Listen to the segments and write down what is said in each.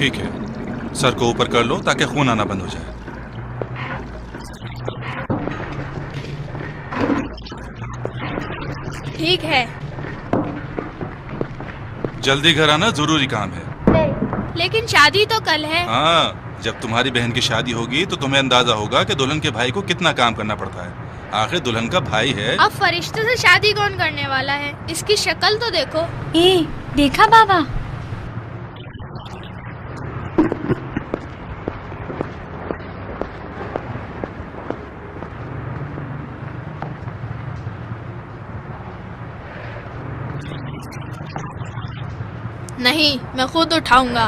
ठीक है, सर को ऊपर कर लो ताकि खून आना बंद हो जाए। ठीक है। जल्दी घर आना, जरूरी काम है। लेकिन शादी तो कल है। हाँ, जब तुम्हारी बहन की शादी होगी तो तुम्हें अंदाजा होगा कि दुल्हन के भाई को कितना काम करना पड़ता है। आखिर दुल्हन का भाई है। अब फरिश्ते से शादी कौन करने वाला है? इसकी शक्ल तो देखो। ए, देखा बाबा? नहीं, मैं खुद उठाऊंगा।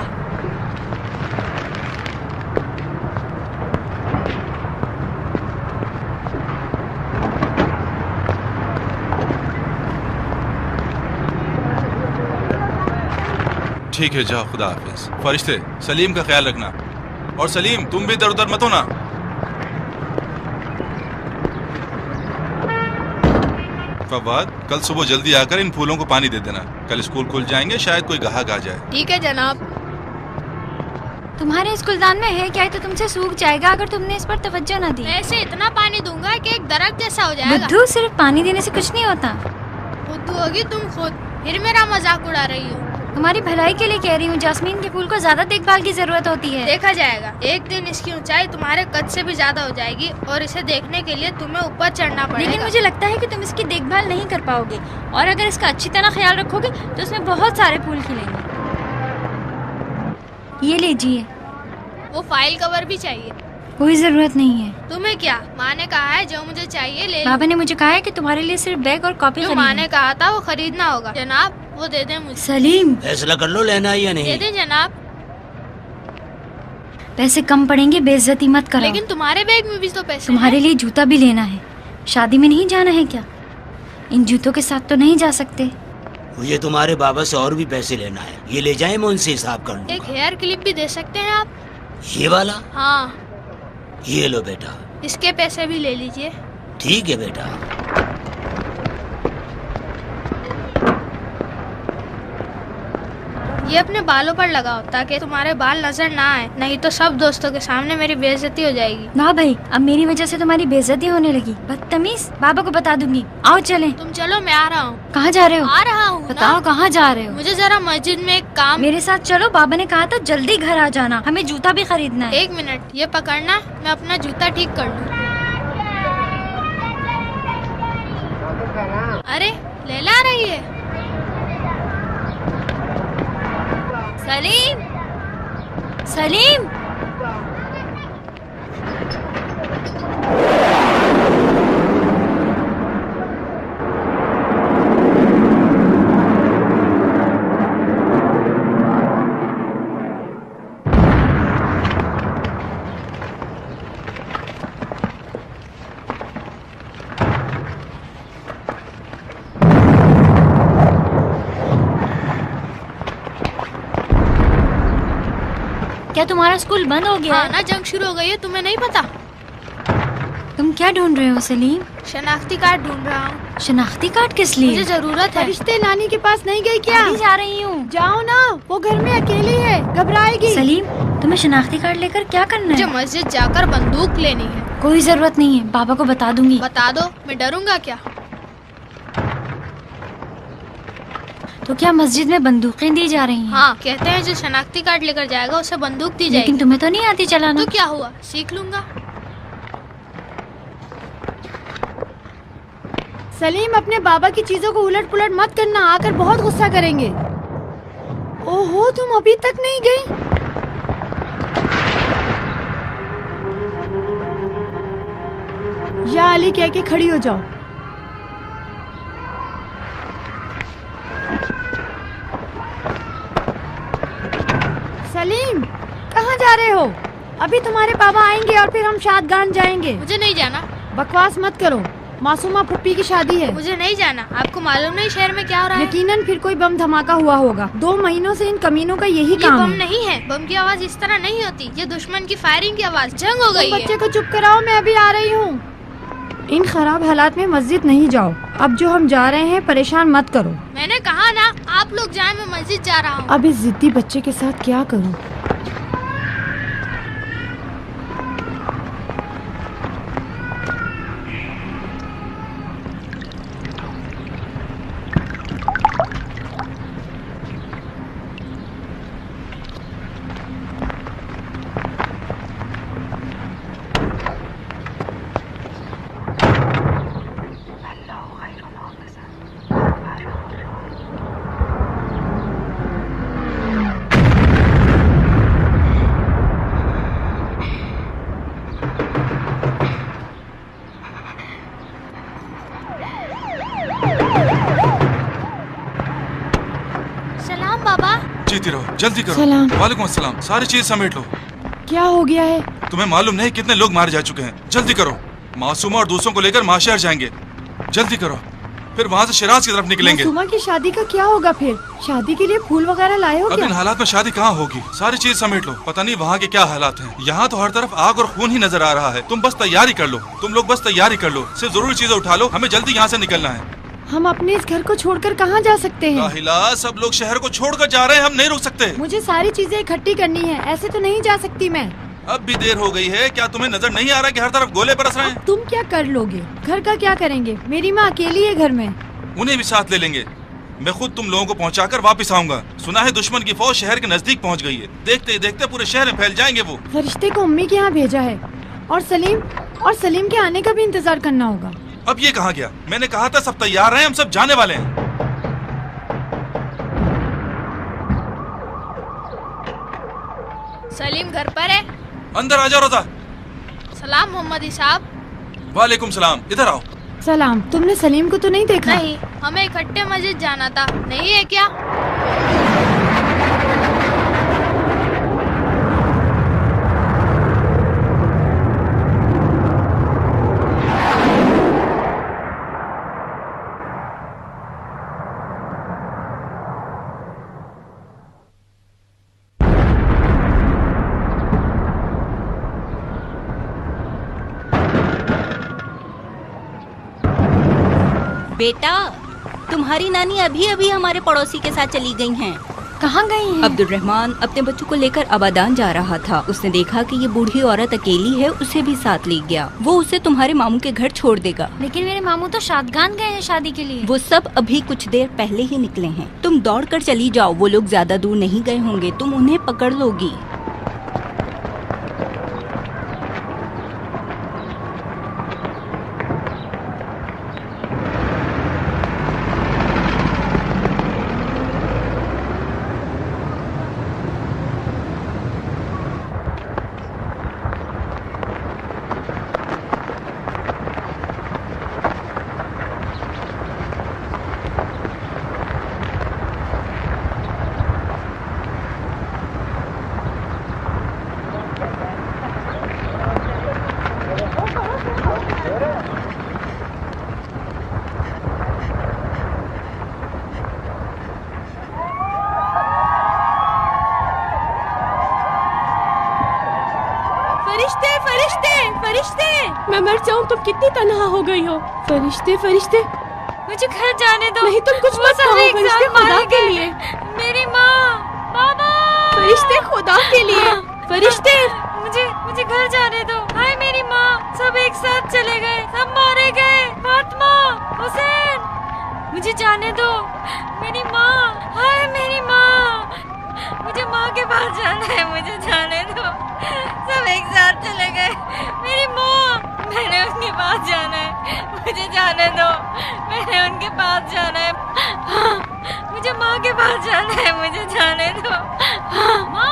ठीक है, जाओ, खुदा हाफिज। फरिश्ते, सलीम का ख्याल रखना। और सलीम, तुम भी इधर उधर मत होना। फवाद, कल सुबह जल्दी आकर इन फूलों को पानी दे देना। कल स्कूल खुल जाएंगे, शायद कोई ग्राहक आ जाए। ठीक है जनाब। तुम्हारे इस गुलदान में है क्या? तो तुमसे सूख जाएगा अगर तुमने इस पर तवज्जो न दी। मैं इसे इतना पानी दूंगा कि एक दरख्त जैसा हो जाएगा। बुद्धू, सिर्फ पानी देने से कुछ नहीं होता। बुद्धू होगी तुम खुद, फिर मेरा मजाक उड़ा रही हो। तुम्हारी भलाई के लिए कह रही हूँ। जास्मीन के फूल को ज्यादा देखभाल की जरूरत होती है। देखा जाएगा, एक दिन इसकी ऊंचाई तुम्हारे कद से भी ज्यादा हो जाएगी और इसे देखने के लिए तुम्हें ऊपर चढ़ना पड़ेगा। लेकिन मुझे लगता है कि तुम इसकी देखभाल नहीं कर पाओगे, और अगर इसका अच्छी तरह ख्याल रखोगे तो इसमें बहुत सारे फूल खिलेंगे। ये लीजिए। वो फाइल कवर भी चाहिए। कोई जरूरत नहीं है। तुम्हें क्या? माँ ने कहा है जो मुझे चाहिए ले लो। बाबा ने मुझे कहा है कि तुम्हारे लिए सिर्फ बैग और कॉपी जो माँ ने कहा था वो खरीदना होगा। जनाब, वो दे दें मुझे। सलीम, फैसला कर लो, लेना है या नहीं। दे दें जनाब। पैसे कम पड़ेंगे, बेइज्जती मत करो। लेकिन तुम्हारे बैग में भी तो पैसे तुम्हारे लिए जूता भी लेना है। शादी में नहीं जाना है क्या? इन जूतों के साथ तो नहीं जा सकते। मुझे तुम्हारे बाबा से और भी पैसे लेना है। ये ले जाए, मैं उनसे हिसाब कर लूंगा। एक हेयर क्लिप भी दे सकते हैं आप? ये वाला? हाँ। ये लो बेटा। इसके पैसे भी ले लीजिए। ठीक है बेटा। ये अपने बालों पर लगाओ ताकि तुम्हारे बाल नजर ना आए, नहीं तो सब दोस्तों के सामने मेरी बेइज्जती हो जाएगी। वाह भाई, अब मेरी वजह से तुम्हारी बेइज्जती होने लगी। बदतमीज, बाबा को बता दूंगी। आओ चलें। तुम चलो, मैं आ रहा हूँ। कहाँ जा रहे हो? आ रहा हूँ। बताओ कहाँ जा रहे हो? मुझे जरा मस्जिद में एक काम। मेरे साथ चलो, बाबा ने कहा था जल्दी घर आ जाना, हमें जूता भी खरीदना है। 1 मिनट, ये पकड़ना, मैं अपना जूता ठीक कर लूँ। अरे लैला आ रही है। सलीम, सलीम। क्या तुम्हारा स्कूल बंद हो गया? हाँ ना, जंग शुरू हो गई है, तुम्हें नहीं पता? तुम क्या ढूंढ रहे हो सलीम? शनाख्ती कार्ड ढूंढ रहा हूँ। शनाख्ती कार्ड किस लिए? मुझे जरूरत है। फरिश्ते नानी के पास नहीं गई क्या? अभी जा रही हूँ। जाओ ना, वो घर में अकेली है, घबराएगी। सलीम, तुम्हें शनाख्ती कार्ड लेकर क्या करना मुझे है? मस्जिद जाकर बंदूक लेनी है। कोई जरूरत नहीं है, बाबा को बता दूंगी। बता दो, मैं डरूंगा क्या? तो क्या मस्जिद में बंदूकें दी जा रही हैं? हाँ, कहते हैं जो शनाख्ती कार्ड लेकर जाएगा उसे बंदूक दी जाएगी। लेकिन तुम्हें तो नहीं आती चलाना। तो क्या हुआ, सीख लूंगा। सलीम, अपने बाबा की चीजों को उलट पुलट मत करना, आकर बहुत गुस्सा करेंगे। ओहो, तुम अभी तक नहीं गई? या अली कह के खड़ी हो जाओ। सलीम, कहाँ जा रहे हो? अभी तुम्हारे पापा आएंगे और फिर हम शादगान जाएंगे। मुझे नहीं जाना। बकवास मत करो, मासूमा फुप्पी की शादी है। मुझे नहीं जाना। आपको मालूम नहीं शहर में क्या हो रहा है? यकीनन फिर कोई बम धमाका हुआ होगा। 2 महीनों से इन कमीनों का यही ये काम बम है। नहीं है। बम की आवाज इस तरह नहीं होती, ये दुश्मन की फायरिंग की आवाज। जंग हो गई तुम है। बच्चे को चुप कराओ, मैं अभी आ रही हूँ। इन खराब हालात में मस्जिद नहीं जाओ। अब जो हम जा रहे हैं, परेशान मत करो। मैंने कहा ना, आप लोग जाए, मैं मस्जिद जा रहा हूँ। अब इस जिद्दी बच्चे के साथ क्या करूँ? देखती रहो, जल्दी करो। सलाम। वालेकुम अस्सलाम। सारी चीज समेट लो। क्या हो गया है? तुम्हें मालूम नहीं कितने लोग मारे जा चुके हैं। जल्दी करो। मासूमा और दूसरों को लेकर माशहर जाएंगे। जल्दी करो, फिर वहाँ से शिराज की तरफ निकलेंगे। मासूमा की शादी का क्या होगा फिर? शादी के लिए फूल वगैरह लाए हो अब क्या? इन हालात में शादी कहाँ होगी? सारी चीज समेट लो। पता नहीं वहाँ के क्या हालात हैं। यहाँ तो हर तरफ आग और खून ही नजर आ रहा है। तुम बस तैयारी कर लो, तुम लोग बस तैयारी कर लो। सिर्फ जरूरी चीजें उठा लो, हमें जल्दी यहाँ से निकलना है। हम अपने इस घर को छोड़कर कहाँ जा सकते हैं? राहिला, सब लोग शहर को छोड़कर जा रहे हैं, हम नहीं रुक सकते। मुझे सारी चीजें इकट्ठी करनी है, ऐसे तो नहीं जा सकती मैं। अब भी देर हो गई है, क्या तुम्हें नजर नहीं आ रहा कि हर तरफ गोले बरस रहे हैं? तुम क्या कर लोगे? घर का क्या करेंगे? मेरी माँ अकेली है घर में। उन्हें भी साथ ले लेंगे। मैं खुद तुम लोगों को पहुंचाकर वापस आऊंगा। सुना है दुश्मन की फौज शहर के नजदीक पहुंच गई है। देखते ही देखते पूरे शहर में फैल जाएंगे वो। फरिश्ते को अम्मी के यहाँ भेजा है और सलीम के आने का भी इंतजार करना होगा। अब ये कहाँ गया? मैंने कहा था सब तैयार हैं, हम सब जाने वाले हैं। सलीम घर पर है? अंदर आ जाओ रोजा। सलाम मोहम्मदी साहब। वालेकुम सलाम। इधर आओ। सलाम। तुमने सलीम को तो नहीं देखा? नहीं, हमें इकट्ठे मस्जिद जाना था, नहीं है क्या? बेटा, तुम्हारी नानी अभी अभी हमारे पड़ोसी के साथ चली गई हैं। कहाँ गई हैं? अब्दुर्रहमान अपने बच्चों को लेकर आबादान जा रहा था। उसने देखा कि ये बूढ़ी औरत अकेली है, उसे भी साथ ले गया। वो उसे तुम्हारे मामू के घर छोड़ देगा। लेकिन मेरे मामू तो शादगान गए हैं शादी के लिए। वो सब अभी कुछ देर पहले ही निकले हैं। तुम दौड़ कर चली जाओ, वो लोग ज्यादा दूर नहीं गए होंगे, तुम उन्हें पकड़ लोगी। फरिश्ते फरिश्ते फरिश्ते, मैं मर जाऊँ तुम कितनी तन्हा हो गई हो। फरिश्ते फरिश्ते, मुझे घर जाने दो। नहीं तुम कुछ मत कहो फरिश्ते, खुदा के लिए। मेरी माँ, बाबा। फरिश्ते खुदा के लिए, फरिश्ते। मुझे घर जाने दो। हाय मेरी माँ, सब एक साथ चले गए, सब मारे गए। फातिमा, हुसैन, मुझे जाने दो। मेरी माँ, हाय मेरी माँ, मुझे माँ के पास जाना है, मुझे जाने दो। सब एक साथ चले गए। मेरी माँ, मैंने उनके पास जाना है, मुझे जाने दो। मैंने उनके पास जाना है। हाँ, मुझे माँ के पास जाना है, मुझे जाने दो। हाँ, माँ।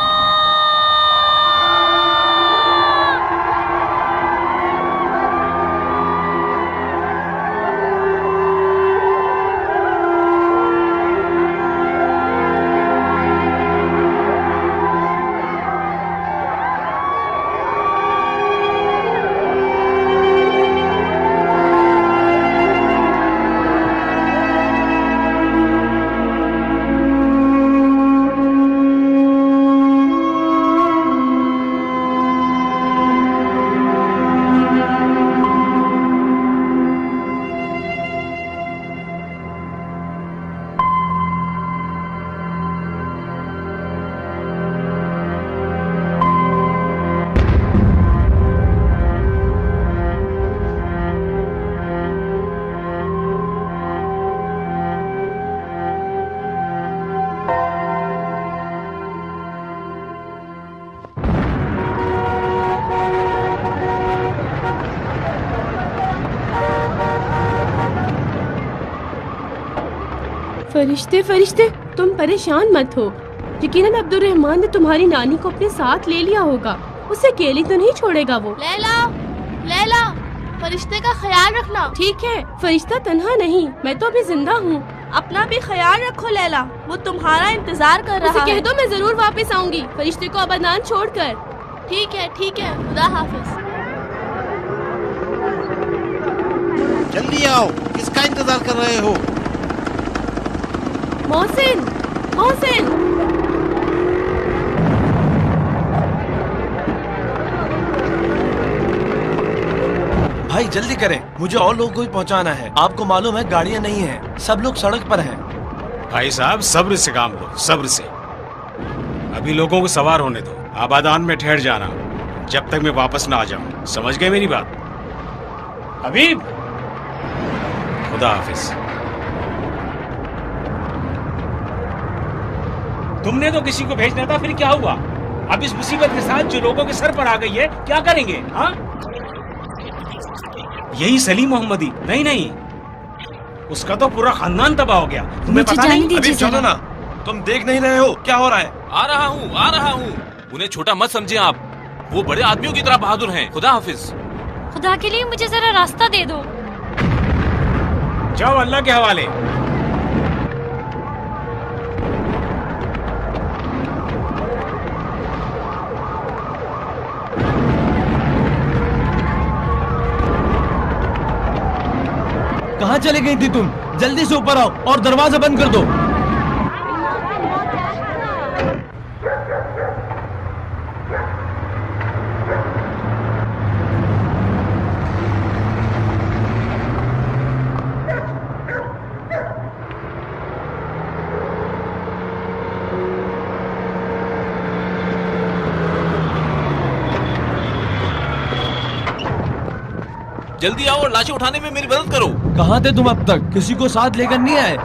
फरिश्ते फरिश्ते, तुम परेशान मत हो। यकीनन अब्दुर्रहमान ने तुम्हारी नानी को अपने साथ ले लिया होगा। उसे अकेली तो नहीं छोड़ेगा वो। लैला, फरिश्ते का ख्याल रखना। ठीक है, फरिश्ता तन्हा नहीं, मैं तो अभी जिंदा हूँ। अपना भी ख्याल रखो लैला, वो तुम्हारा इंतजार कर रहा उसे है। कह दो मैं जरूर वापस आऊंगी, फरिश्ते को अबादान छोड़कर। ठीक है, खुदा हाफिज। जल्दी आओ, किसका इंतजार कर रहे हो? मोहसिन, भाई जल्दी करें, मुझे और लोगों को भी पहुंचाना है। आपको मालूम है गाड़ियां नहीं हैं, सब लोग सड़क पर हैं। भाई साहब सब्र से काम लो, सब्र से। अभी लोगों को सवार होने दो, आबादान में ठहर जाना जब तक मैं वापस ना आ जाऊं। समझ गए मेरी बात? हबीब, खुदा हाफिज। तुमने तो किसी को भेजना था, फिर क्या हुआ? अब इस मुसीबत के साथ जो लोगों के सर पर आ गई है, क्या करेंगे? हाँ, यही सलीम मोहम्मदी? नहीं, उसका तो पूरा खानदान तबाह हो गया। तुम्हें पता नहीं? अभी चलो ना, तुम देख नहीं रहे हो क्या हो रहा है? आ रहा हूँ। उन्हें छोटा मत समझे आप, वो बड़े आदमियों की तरह बहादुर हैं। खुदा हाफिज। खुदा के लिए मुझे जरा रास्ता दे दो। जाओ अल्लाह के हवाले। कहाँ चली गई थी तुम? जल्दी से ऊपर आओ और दरवाजा बंद कर दो। जल्दी आओ और लाशें उठाने में मेरी मदद करो। कहाँ थे तुम अब तक? किसी को साथ लेकर नहीं आए?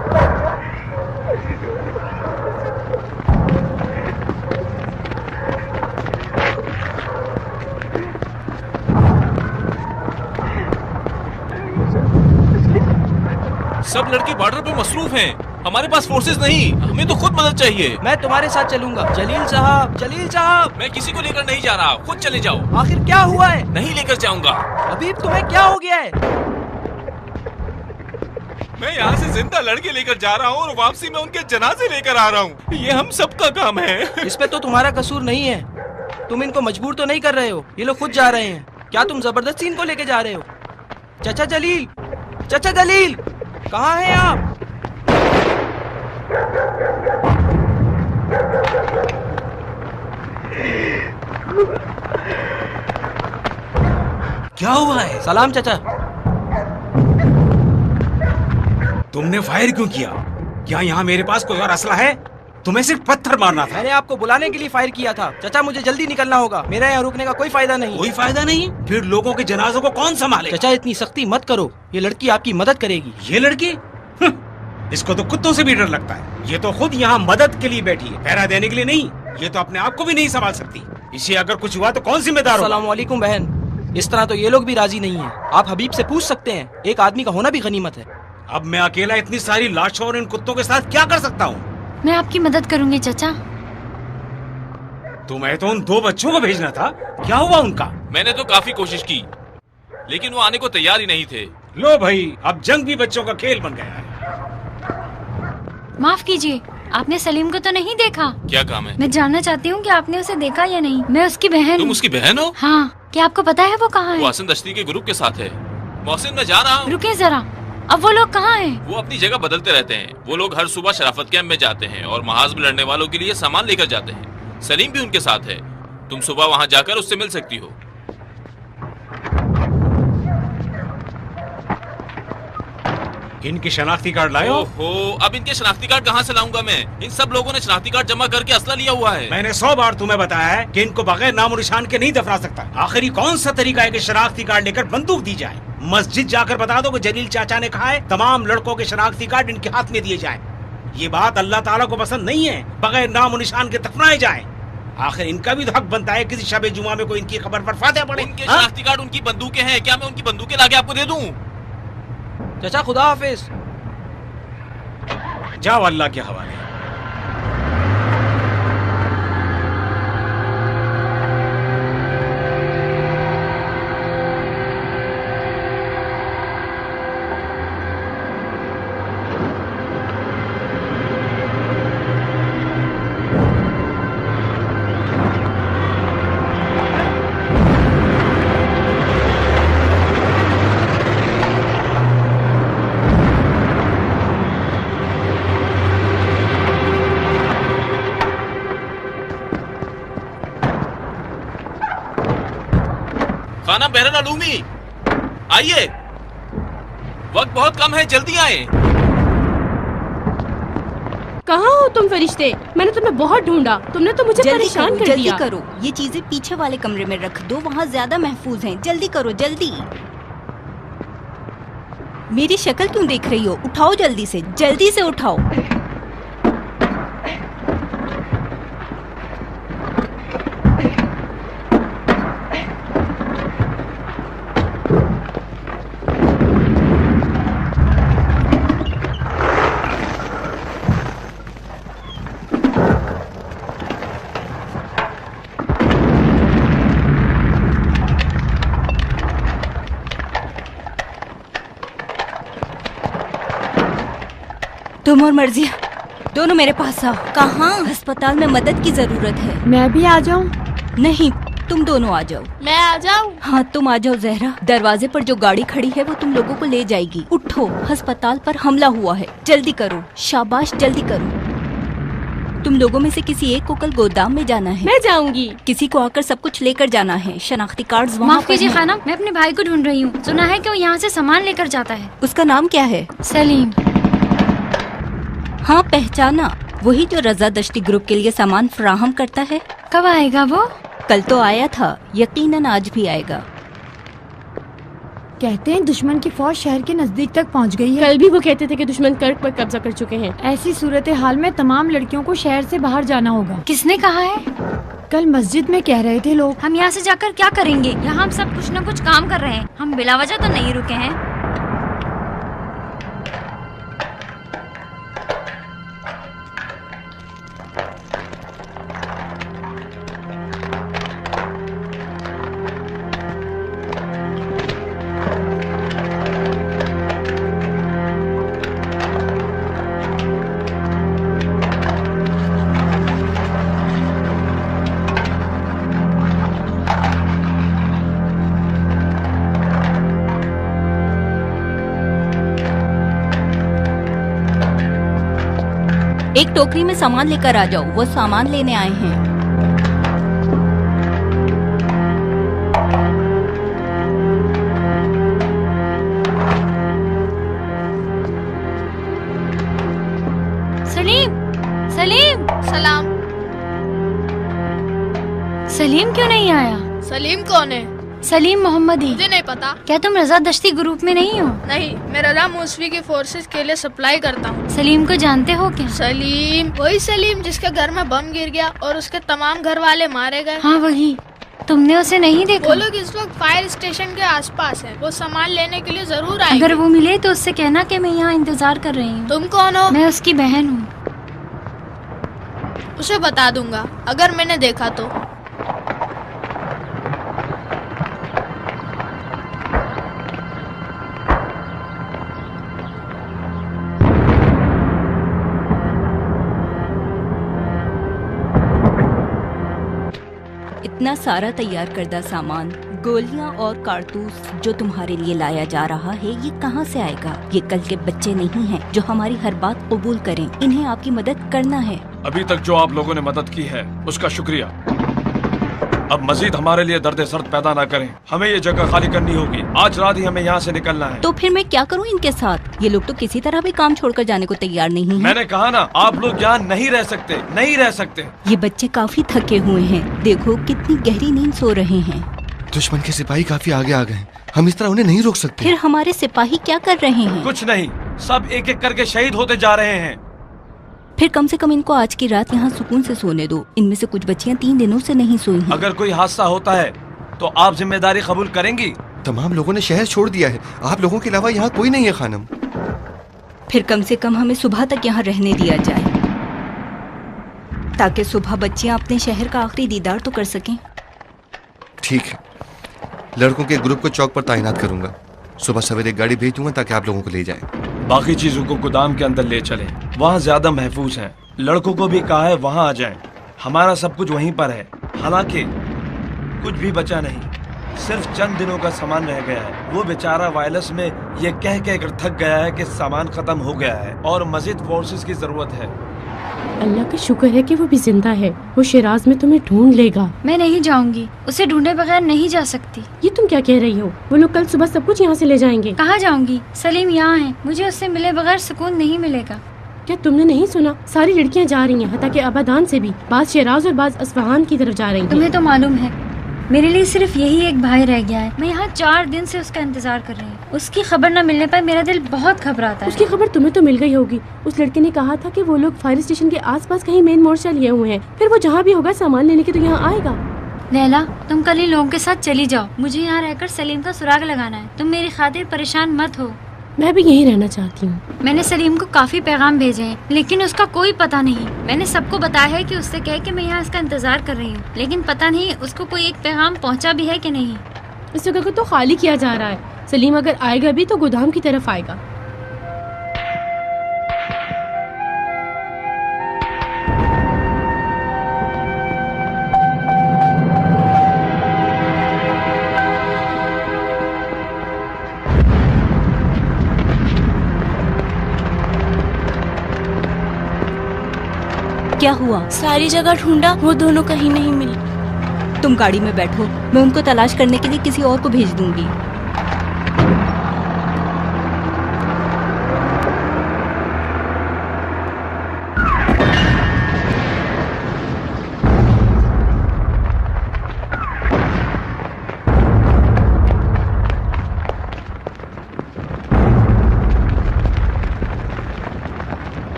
सब लड़के बॉर्डर पे मसरूफ हैं। हमारे पास फोर्सेस नहीं, हमें तो खुद मदद चाहिए। मैं तुम्हारे साथ चलूंगा। जलील साहब। मैं किसी को लेकर नहीं जा रहा, खुद चले जाओ। आखिर क्या हुआ है? नहीं लेकर जाऊंगा। अभी तुम्हें क्या हो गया है? मैं यहाँ से जिंदा लड़के लेकर जा रहा हूँ और वापसी में उनके जनाजे लेकर आ रहा हूँ। ये हम सबका काम है। इस पे तो तुम्हारा कसूर नहीं है। तुम इनको मजबूर तो नहीं कर रहे हो, ये लोग खुद जा रहे हैं। क्या तुम जबरदस्ती इनको लेके जा रहे हो? चाचा जलील, कहाँ हैं आप? क्या हुआ है? सलाम चाचा। तुमने फायर क्यों किया? क्या यहाँ मेरे पास कोई और असला है? तुम्हें सिर्फ पत्थर मारना था। मैंने आपको बुलाने के लिए फायर किया था। चाचा मुझे जल्दी निकलना होगा, मेरा यहाँ रुकने का कोई फायदा नहीं। कोई फायदा नहीं? फिर लोगों के जनाजों को कौन संभाले? चाचा इतनी सख्ती मत करो, ये लड़की आपकी मदद करेगी। ये लड़की? इसको तो कुत्तों से भी डर लगता है। ये तो खुद यहाँ मदद के लिए बैठी है, पहरा देने के लिए नहीं। ये तो अपने आप को भी नहीं संभाल सकती। इसे अगर कुछ हुआ तो कौन जिम्मेदार होगा? अस्सलाम वालेकुम बहन। इस तरह तो ये लोग भी राजी नहीं है। आप हबीब से पूछ सकते हैं, एक आदमी का होना भी गनीमत है। अब मैं अकेला इतनी सारी लाशों और इन कुत्तों के साथ क्या कर सकता हूँ? मैं आपकी मदद करूंगी चाचा। तुम्हें तो उन 2 बच्चों को भेजना था, क्या हुआ उनका? मैंने तो काफी कोशिश की, लेकिन वो आने को तैयार ही नहीं थे। लो भाई, अब जंग भी बच्चों का खेल बन गया है। माफ कीजिए, आपने सलीम को तो नहीं देखा? क्या काम है? मैं जानना चाहती हूँ कि आपने उसे देखा या नहीं। मैं उसकी बहन। तुम उसकी बहन हो? हाँ, क्या आपको पता है वो कहाँ है? वो हसन दश्ती के ग्रुप के साथ है। मोहसिन, मैं जा रहा हूँ। रुके जरा, अब वो लोग कहाँ हैं? वो अपनी जगह बदलते रहते हैं। वो लोग हर सुबह शराफत कैंप में जाते हैं और महाज में लड़ने वालों के लिए सामान लेकर जाते हैं। सलीम भी उनके साथ है। तुम सुबह वहाँ जाकर उससे मिल सकती हो। इनकी शनाख्ती कार्ड लाए हो? ओहो, अब इनके शनाख्ती कार्ड कहाँ से लाऊंगा मैं? इन सब लोगों ने शनाख्ती कार्ड जमा करके असला लिया हुआ है। मैंने 100 बार तुम्हें बताया है कि इनको बगैर नाम और निशान के नहीं दफना सकता। आखिरी कौन सा तरीका है कि शनाख्ती कार्ड लेकर बंदूक दी जाए? मस्जिद जाकर बता दो कि जलील चाचा ने कहा है तमाम लड़कों के शनाख्ती कार्ड इनके हाथ में दिए जाए। ये बात अल्लाह ताला को पसंद नहीं है, बगैर नाम और निशान के दफनाए जाए। आखिर इनका भी तो हक बनता है किसी शबे जुमा में कोई इनकी खबर पर फातिहा पड़े। उनके शनाख्ती कार्ड उनकी बंदूकें हैं, क्या मैं उनकी बंदूकें लाके आपको दे दूं? चाचा खुदा हाफिज। जाओ अल्लाह के हवाले। खाना बहरन अलूमी, आइए, वक्त बहुत कम है, जल्दी आए। कहाँ हो तुम फरिश्ते? मैंने तुम्हें बहुत ढूंढा, तुमने तो मुझे परेशान कर दिया। जल्दी करो, ये चीजें पीछे वाले कमरे में रख दो, वहाँ ज्यादा महफूज हैं। जल्दी करो, जल्दी। मेरी शक्ल क्यों देख रही हो? उठाओ जल्दी से उठाओ। तुम और मर्जिया दोनों मेरे पास आओ। कहाँ? अस्पताल में मदद की जरूरत है। मैं भी आ जाऊँ? नहीं, तुम दोनों आ जाओ। मैं आ जाऊँ? हाँ, तुम आ जाओ जहरा। दरवाजे पर जो गाड़ी खड़ी है वो तुम लोगों को ले जाएगी। उठो, अस्पताल पर हमला हुआ है, जल्दी करो। शाबाश, जल्दी करो। तुम लोगों में से किसी एक को कल गोदाम में जाना है। मैं जाऊंगी। किसी को आकर सब कुछ लेकर जाना है। शनाख्ती कार्ड वहाँ माफ कीजिए खानम, मैं अपने भाई को ढूंढ रही हूँ। सुना है कि वो यहाँ से सामान लेकर जाता है। उसका नाम क्या है? सलीम। हाँ, पहचाना। वही जो रजा दश्ती ग्रुप के लिए सामान फराहम करता है। कब आएगा वो? कल तो आया था, यकीनन आज भी आएगा। कहते हैं दुश्मन की फौज शहर के नजदीक तक पहुंच गई है। कल भी वो कहते थे कि दुश्मन कर्क पर कब्जा कर चुके हैं। ऐसी सूरत हाल में तमाम लड़कियों को शहर से बाहर जाना होगा। किसने कहा है? कल मस्जिद में कह रहे थे लोग। हम यहाँ से जाकर क्या करेंगे? यहाँ हम सब कुछ न कुछ काम कर रहे हैं, हम बिला वजह तो नहीं रुके हैं। एक टोकरी में सामान लेकर आ जाओ, वो सामान लेने आए हैं। सलीम, सलीम। सलाम। सलीम क्यों नहीं आया? सलीम कौन है? सलीम मोहम्मदी। मुझे नहीं पता। क्या तुम रजा दश्ती ग्रुप में नहीं हो? नहीं, मैं रजा मूसवी की फोर्सेस के लिए सप्लाई करता हूँ। सलीम को जानते हो क्या? सलीम, वही सलीम जिसके घर में बम गिर गया और उसके तमाम घर वाले मारे गए। हाँ वही। तुमने उसे नहीं देखा? वो लोग इस वक्त फायर स्टेशन के आसपास हैं। वो सामान लेने के लिए जरूर आएंगे। अगर वो मिले तो उससे कहना कि मैं यहाँ इंतजार कर रही हूँ। तुम कौन हो? मैं उसकी बहन हूँ। उसे बता दूंगा अगर मैंने देखा तो। इतना सारा तैयार करदा सामान, गोलियां और कारतूस जो तुम्हारे लिए लाया जा रहा है, ये कहाँ से आएगा? ये कल के बच्चे नहीं हैं जो हमारी हर बात कबूल करें। इन्हें आपकी मदद करना है। अभी तक जो आप लोगों ने मदद की है उसका शुक्रिया। अब मजीद हमारे लिए दर्द सर्द पैदा ना करें। हमें ये जगह खाली करनी होगी। आज रात ही हमें यहाँ से निकलना है। तो फिर मैं क्या करूँ इनके साथ? ये लोग तो किसी तरह भी काम छोड़कर जाने को तैयार नहीं हैं। मैंने कहा ना, आप लोग यहाँ नहीं रह सकते, नहीं रह सकते। ये बच्चे काफी थके हुए हैं। देखो कितनी गहरी नींद सो रहे हैं। दुश्मन के सिपाही काफी आगे आ गए। हम इस तरह उन्हें नहीं रोक सकते। फिर हमारे सिपाही क्या कर रहे हैं? कुछ नहीं, सब एक एक करके शहीद होते जा रहे हैं। फिर कम से कम इनको आज की रात यहाँ सुकून से सोने दो। इनमें से कुछ बच्चियाँ 3 दिनों से नहीं सोई हैं। अगर कोई हादसा होता है तो आप जिम्मेदारी कबूल करेंगी? तमाम लोगों ने शहर छोड़ दिया है, आप लोगों के अलावा यहाँ कोई नहीं है खानम। फिर कम से कम हमें सुबह तक यहाँ रहने दिया जाए, ताकि सुबह बच्चियाँ अपने शहर का आखिरी दीदार तो कर सकें। ठीक है, लड़कों के ग्रुप को चौक पर तैनात करूंगा। सुबह सवेरे गाड़ी भेज दूंगा ताकि आप लोगों को ले जाए। बाकी चीजों को गोदाम के अंदर ले चलें, वहाँ ज्यादा महफूज है। लड़कों को भी कहा है वहाँ आ जाएं। हमारा सब कुछ वहीं पर है। हालांकि कुछ भी बचा नहीं, सिर्फ चंद दिनों का सामान रह गया है। वो बेचारा वायरस में ये कह कर थक गया है कि सामान खत्म हो गया है और मजीद फोर्सेस की जरूरत है। अल्लाह का शुक्र है कि वो भी जिंदा है। वो शिराज में तुम्हें ढूंढ लेगा। मैं नहीं जाऊंगी, उसे ढूंढे बगैर नहीं जा सकती। ये तुम क्या कह रही हो? वो लोग कल सुबह सब कुछ यहाँ से ले जाएंगे। कहाँ जाऊंगी? सलीम यहाँ है, मुझे उससे मिले बगैर सुकून नहीं मिलेगा। क्या तुमने नहीं सुना? सारी लड़कियाँ जा रही हैं, हत्ता के अबादान से भी। बाज शिराज और बाज अस्फहान की तरफ जा रही हैं। तुम्हें तो मालूम है मेरे लिए सिर्फ यही एक भाई रह गया है। मैं यहाँ 4 दिन से उसका इंतजार कर रही हूँ। उसकी खबर न मिलने पर मेरा दिल बहुत घबराता है। उसकी खबर तुम्हें तो मिल गई होगी। उस लड़के ने कहा था कि वो लोग फायर स्टेशन के आसपास कहीं मेन मोर्चा लिए हुए हैं। फिर वो जहाँ भी होगा सामान लेने के तो यहाँ आएगा। लैला, तुम कल इन लोगों के साथ चली जाओ। मुझे यहाँ रहकर सलीम का सुराग लगाना है। तुम मेरी खातिर परेशान मत हो। मैं भी यहीं रहना चाहती हूँ। मैंने सलीम को काफी पैगाम भेजे हैं, लेकिन उसका कोई पता नहीं। मैंने सबको बताया है कि उससे कहे कि मैं यहाँ इसका इंतजार कर रही हूँ, लेकिन पता नहीं उसको कोई एक पैगाम पहुँचा भी है कि नहीं। इस जगह को तो खाली किया जा रहा है। सलीम अगर आएगा भी तो गोदाम की तरफ आएगा। क्या हुआ? सारी जगह ढूंढा, वो दोनों कहीं नहीं मिले। तुम गाड़ी में बैठो, मैं उनको तलाश करने के लिए किसी और को भेज दूंगी।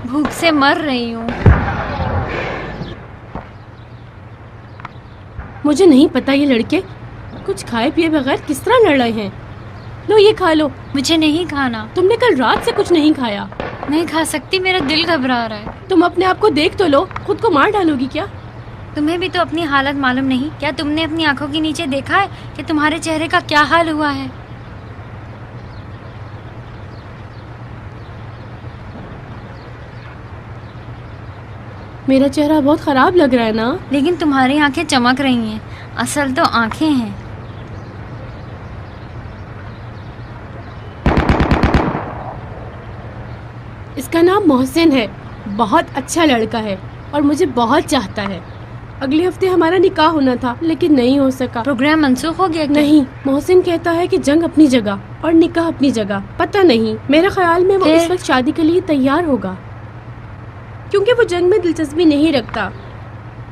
भूख से मर रही हूँ। मुझे नहीं पता ये लड़के कुछ खाए पिए बगैर किस तरह लड़ रहे हैं। लो ये खा लो। मुझे नहीं खाना। तुमने कल रात से कुछ नहीं खाया। नहीं खा सकती, मेरा दिल घबरा रहा है। तुम अपने आप को देख तो लो, खुद को मार डालोगी क्या? तुम्हें भी तो अपनी हालत मालूम नहीं। क्या तुमने अपनी आंखों के नीचे देखा है कि तुम्हारे चेहरे का क्या हाल हुआ है? मेरा चेहरा बहुत खराब लग रहा है ना? लेकिन तुम्हारी आंखें चमक रही हैं। असल तो आंखें हैं। इसका नाम मोहसिन है। बहुत अच्छा लड़का है और मुझे बहुत चाहता है। अगले हफ्ते हमारा निकाह होना था लेकिन नहीं हो सका। प्रोग्राम मंसूख हो गया क्या? नहीं, मोहसिन कहता है कि जंग अपनी जगह और निकाह अपनी जगह। पता नहीं, मेरे ख्याल में वो इस वक्त शादी के लिए तैयार होगा, क्योंकि वो जंग में दिलचस्पी नहीं रखता।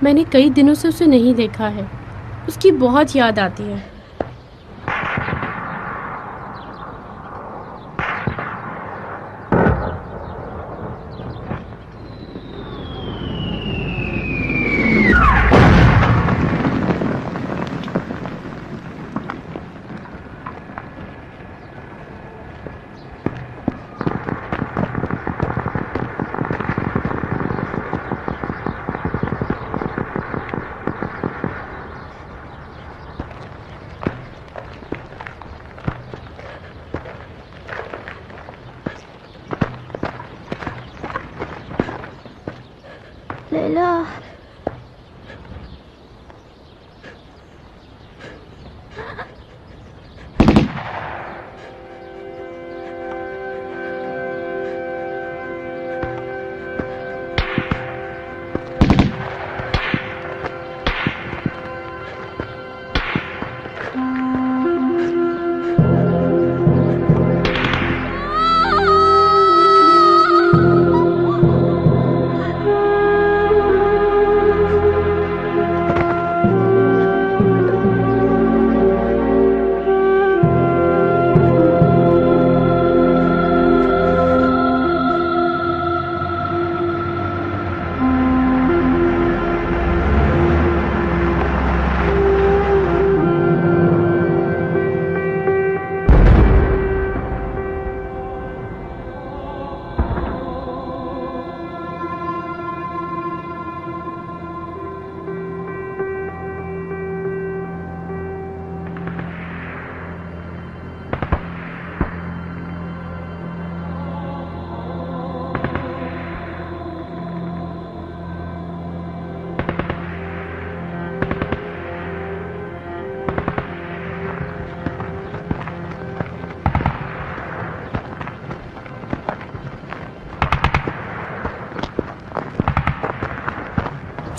मैंने कई दिनों से उसे नहीं देखा है। उसकी बहुत याद आती है। लैला,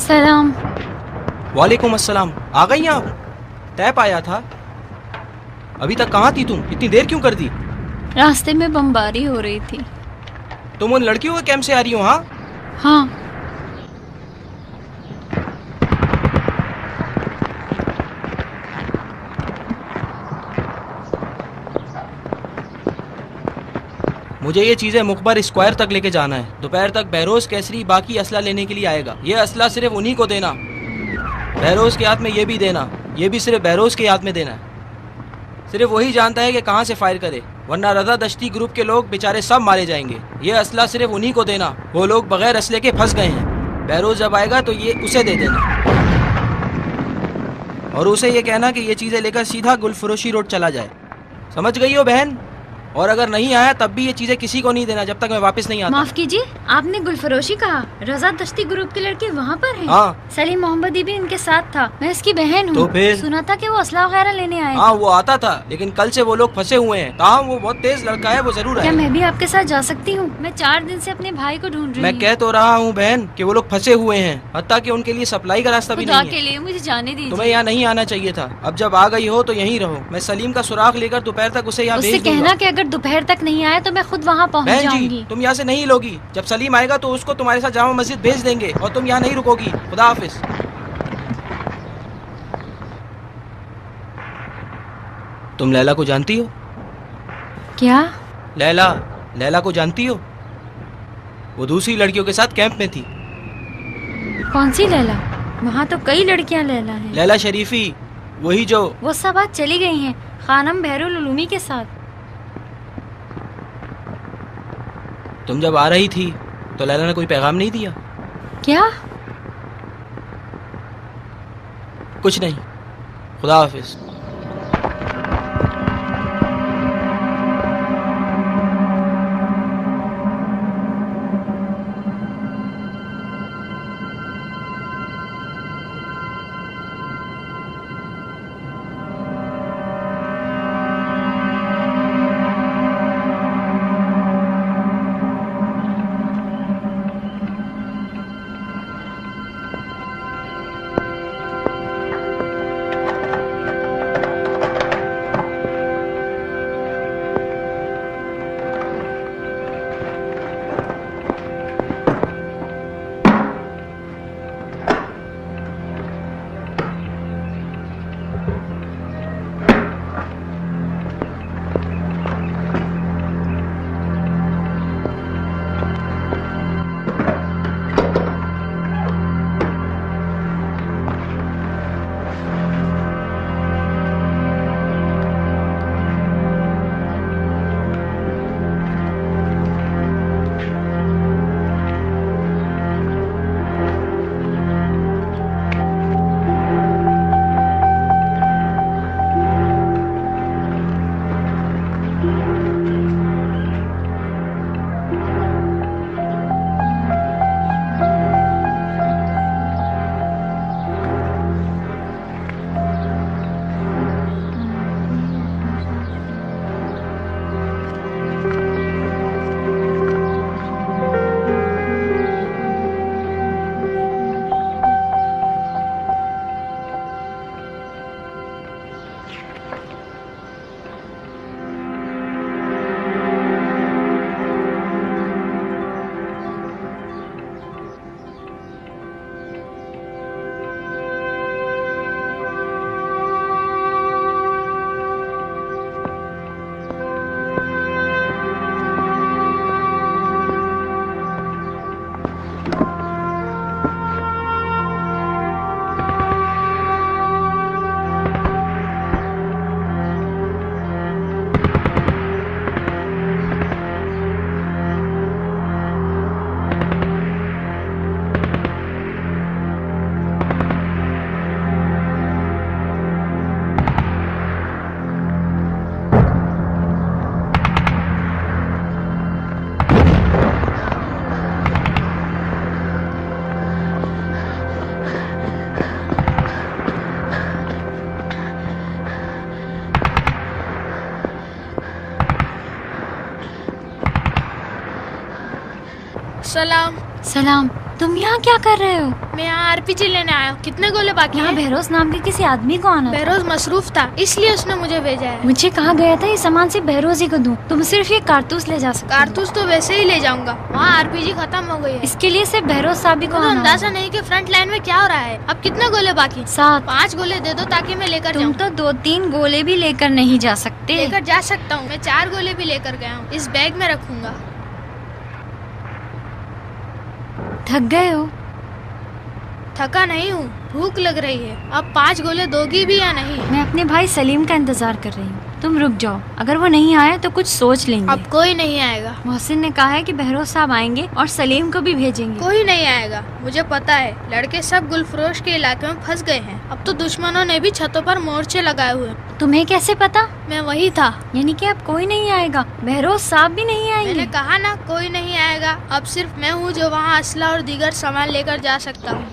सलाम। वालेकुम अस्सलाम। आ गई आप? टैप आया था। अभी तक कहाँ थी तुम? इतनी देर क्यों कर दी? रास्ते में बमबारी हो रही थी। तुम उन लड़कियों के कैंप से आ रही हो? हाँ हाँ। मुझे ये चीजें मुखबर स्क्वायर तक लेके जाना है। दोपहर तक बहरोज केसरी बाकी असला लेने के लिए आएगा। ये असला सिर्फ उन्हीं को देना। बहरोज के हाथ में ये भी देना। ये भी सिर्फ बहरोज के हाथ में देना है। सिर्फ वही जानता है कि कहाँ से फायर करे, वरना रजा दश्ती ग्रुप के लोग बेचारे सब मारे जाएंगे। ये असला सिर्फ उन्हीं को देना। वो लोग बगैर असले के फंस गए हैं। बहरोज जब आएगा तो ये उसे दे देना और उसे ये कहना कि ये चीजें लेकर सीधा गुलफरोशी रोड चला जाए। समझ गई हो बहन? और अगर नहीं आया तब भी ये चीजें किसी को नहीं देना जब तक मैं वापस नहीं आता। माफ कीजिए, आपने गुलफरोशी कहा? रजा दश्ती ग्रुप के लड़के वहाँ पर हैं? हाँ। सलीम मोहम्मदी भी इनके साथ था। मैं इसकी बहन हूँ। तो फिर? सुना था कि वो असला वगैरह लेने आए। हाँ, वो आता था, लेकिन कल से वो लोग फंसे हुए हैं। ताहम वो बहुत तेज लड़का है, वो जरूर क्या है। मैं भी आपके साथ जा सकती हूँ? मैं 4 दिन से अपने भाई को ढूंढ रही मैं हूँ। कह तो रहा हूँ बहन कि वो लोग फंसे हुए हैं, हत्ता कि उनके लिए सप्लाई का रास्ता भी खुदा नहीं के है। लिए मुझे जाने दीजिए। तुम्हें यहाँ नहीं आना चाहिए था। अब जब आ गई हो तो यहीं रहो। मैं सलीम का सुराग लेकर दोपहर तक उसे यहाँ उससे भेज दूंगा। कहना कि अगर दोपहर तक नहीं आया तो मैं खुद वहाँ पहुँच बहन जाऊंगी। जी, तुम यहाँ से नहीं लोगी। जब सलीम आएगा तो उसको तुम्हारे साथ जामा मस्जिद भेज देंगे और तुम यहाँ नहीं रुकोगी। खुदा हाफिज। तुम लैला को जानती हो? क्या? लैला को जानती हो? वो दूसरी लड़कियों के साथ कैंप में थी। कौन सी लैला? वहाँ तो कई लड़कियाँ लैला हैं। लैला शरीफी, वही जो। वो सब आज चली गई हैं खानम बहरुल उलूमी के साथ। तुम जब आ रही थी तो लैला ने कोई पैगाम नहीं दिया? क्या? कुछ नहीं। खुदा हाफिज। सलाम। सलाम। तुम यहाँ क्या कर रहे हो? मैं यहाँ आरपीजी लेने आया हूँ। कितने गोले बाकी यहाँ हैं? बहरोज नाम के किसी आदमी को आना था। बहरोज मसरूफ था, इसलिए उसने मुझे भेजा है। मुझे कहा गया था ये सामान सिर्फ बहरोज ही को दूं। तुम सिर्फ ये कारतूस ले जा सकते हो। कारतूस तो वैसे ही ले जाऊंगा, वहाँ आरपीजी खत्म हो गई है। इसके लिए सिर्फ बहरोज साहब ही को तो आना अंदाजा नहीं कि फ्रंट लाइन में क्या हो रहा है। अब कितने गोले बाकी? 7। 5 गोले दे दो ताकि मैं लेकर तुम जाऊँ। तो 2-3 गोले भी लेकर नहीं जा सकते। लेकर जा सकता हूँ, मैं 4 गोले भी लेकर गया हूँ, इस बैग में रखूंगा। थक गए हो? थका नहीं हूँ, भूख लग रही है। अब 5 गोले दोगी भी या नहीं? मैं अपने भाई सलीम का इंतजार कर रही हूँ, तुम रुक जाओ। अगर वो नहीं आया तो कुछ सोच लेंगे। अब कोई नहीं आएगा। मोहसिन ने कहा है कि बहरोज साहब आएंगे और सलीम को भी भेजेंगे। कोई नहीं आएगा, मुझे पता है। लड़के सब गुलफरोश के इलाके में फंस गए हैं। अब तो दुश्मनों ने भी छतों पर मोर्चे लगाए हुए। तुम्हें कैसे पता? मैं वही था। यानी कि अब कोई नहीं आएगा, बहरोज साहब भी नहीं आएंगे। मैंने कहा ना कोई नहीं आएगा। अब सिर्फ मैं हूँ जो वहाँ असला और दीगर सामान लेकर जा सकता हूँ।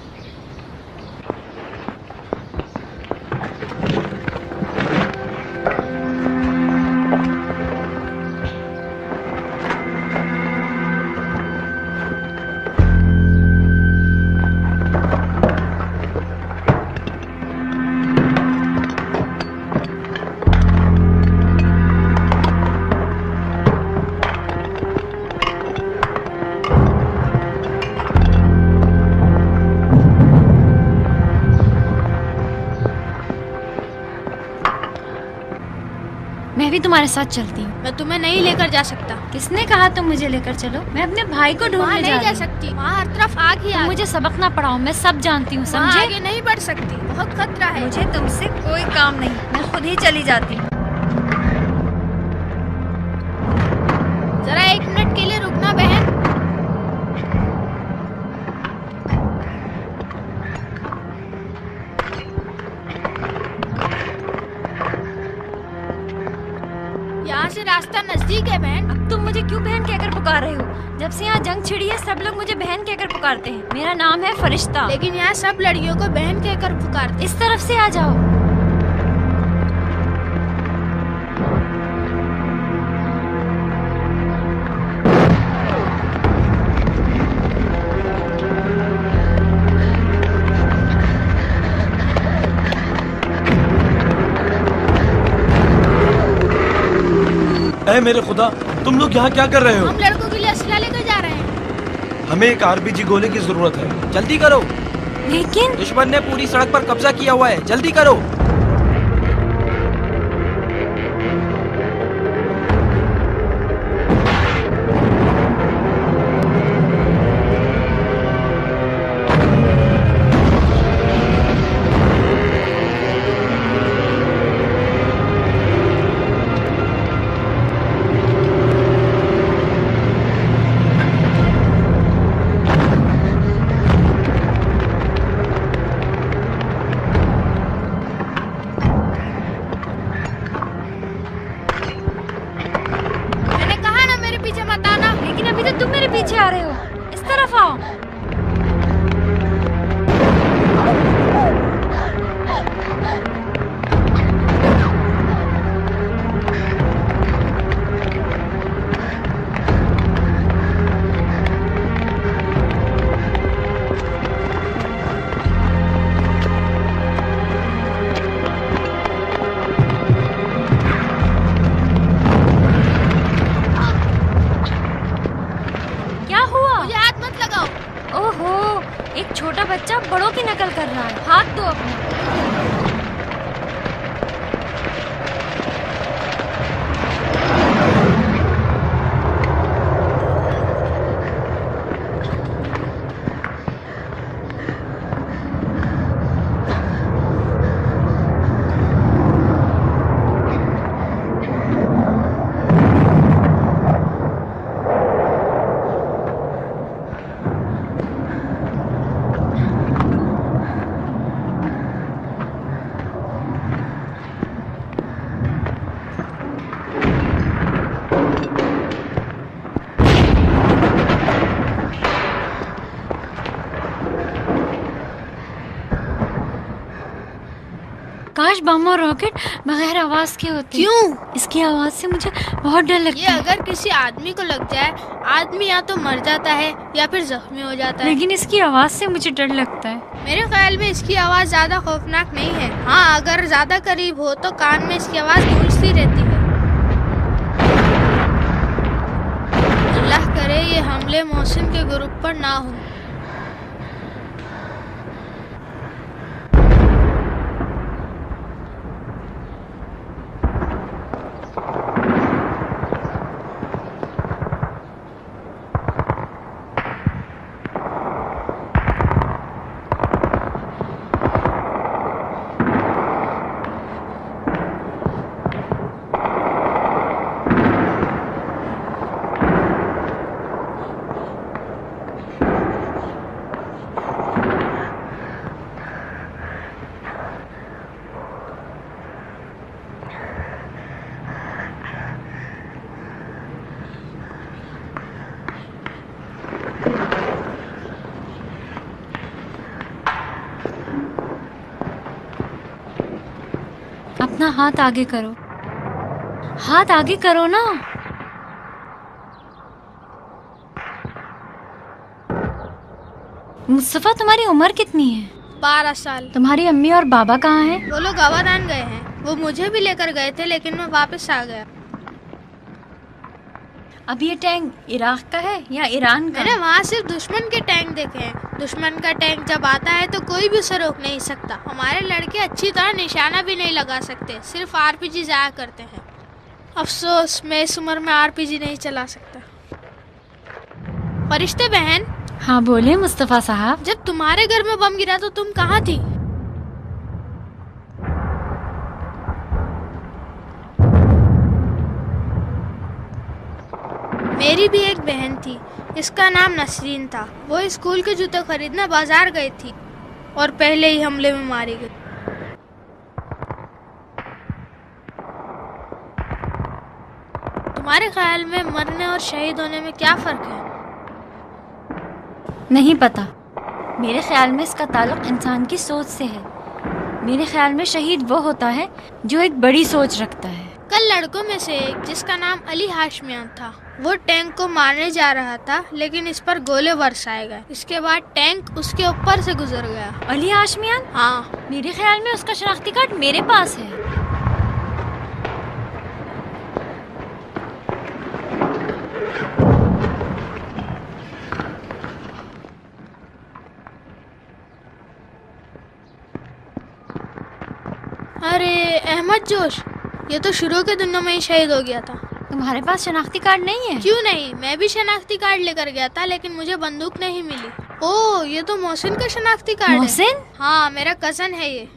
मैं भी तुम्हारे साथ चलती हूँ। मैं तुम्हें नहीं लेकर जा सकता। किसने कहा तुम मुझे लेकर चलो? मैं अपने भाई को ढूंढने वहाँ नहीं जा रही हूँ। सकती, वहाँ हर तरफ आग ही आग। मुझे सबक ना पढ़ाओ, मैं सब जानती हूँ, वहाँ समझे? आगे नहीं बढ़ सकती, बहुत खतरा है। मुझे तुमसे कोई काम नहीं, मैं खुद ही चली जाती हूँ। जरा 1 मिनट के लिए रुकना बहन। यहाँ से रास्ता नजदीक है बहन। अब तुम मुझे क्यों बहन कहकर पुकार रहे हो? जब से यहाँ जंग छिड़ी है सब लोग मुझे बहन कहकर पुकारते हैं। मेरा नाम है फरिश्ता। लेकिन यहाँ सब लड़कियों को बहन कहकर पुकारते। इस तरफ से आ जाओ। ऐ मेरे खुदा, तुम लोग यहाँ क्या कर रहे हो? हम लड़कों के लिए असला लेकर जा रहे हैं। हमें एक आरपीजी गोले की जरूरत है। जल्दी करो। लेकिन दुश्मन ने पूरी सड़क पर कब्जा किया हुआ है, जल्दी करो। तुम मेरे पीछे आ रहे हो, इस तरफ आओ। काश बम और रॉकेट बगैर आवाज के होते। क्यों? इसकी आवाज से मुझे बहुत डर लगता है। ये अगर किसी आदमी को लग जाए, आदमी या तो मर जाता है या फिर जख्मी हो जाता है। लेकिन इसकी आवाज से मुझे डर लगता है। मेरे ख्याल में इसकी आवाज ज्यादा खौफनाक नहीं है। हाँ, अगर ज्यादा करीब हो तो कान में इसकी आवाज गूंजती रहती है। अल्लाह करे ये हमले मोहसिन के ग्रुप पर ना हो। अपना हाथ आगे करो, हाथ आगे करो ना। मुस्तफा, तुम्हारी उम्र कितनी है? 12 साल। तुम्हारी अम्मी और बाबा कहाँ हैं? वो लोग गवादान गए हैं। वो मुझे भी लेकर गए थे लेकिन मैं वापस आ गया। अब ये टैंक इराक का है या ईरान का? मैंने वहाँ सिर्फ दुश्मन के टैंक देखे हैं। दुश्मन का टैंक जब आता है तो कोई भी उसे रोक नहीं सकता। हमारे लड़के अच्छी तरह निशाना भी नहीं लगा सकते, सिर्फ आरपीजी जाया करते हैं। अफसोस मैं इस उम्र में आरपीजी नहीं चला सकता। फरिश्ते बहन। हाँ बोले मुस्तफा साहब। जब तुम्हारे घर में बम गिरा तो तुम कहाँ थी? मेरी भी एक बहन थी, इसका नाम नसरीन था। वो स्कूल के जूते खरीदने बाजार गई थी और पहले ही हमले में मारी गई। तुम्हारे ख्याल में मरने और शहीद होने में क्या फर्क है? नहीं पता। मेरे ख्याल में इसका ताल्लुक इंसान की सोच से है। मेरे ख्याल में शहीद वो होता है जो एक बड़ी सोच रखता है। कल लड़कों में से एक, जिसका नाम अली हाशमियान था, वो टैंक को मारने जा रहा था लेकिन इस पर गोले बरसाए गए। इसके बाद टैंक उसके ऊपर से गुजर गया। अली हाशमियान? हाँ। मेरे ख्याल में उसका शनाख्ती कार्ड मेरे पास है। अरे अहमद जोश, ये तो शुरू के दिनों में ही शहीद हो गया था। तुम्हारे पास शनाख्ती कार्ड नहीं है? क्यों नहीं, मैं भी शनाख्ती कार्ड लेकर गया था लेकिन मुझे बंदूक नहीं मिली। ओह, ये तो मोहसिन का शनाख्ती कार्ड मोहसिन? है। हाँ, मेरा कजन है ये।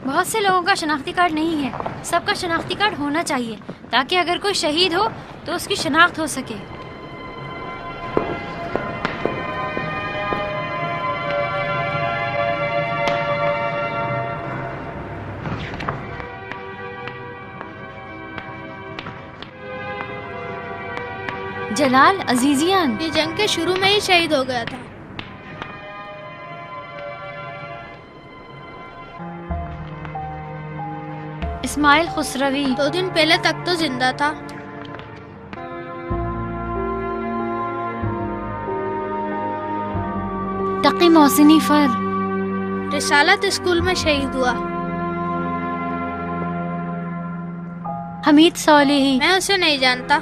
बहुत से लोगों का शनाख्ती कार्ड नहीं है। सबका शनाख्ती कार्ड होना चाहिए ताकि अगर कोई शहीद हो तो उसकी शनाख्त हो सके। जलाल अजीजियान, ये जंग के शुरू में ही शहीद हो गया था। इस्माइल खुसरवी 2 दिन पहले तक तो जिंदा था। तकी मोहसिनी फर रिसालत स्कूल में शहीद हुआ। हमीद सोलेही, मैं उसे नहीं जानता।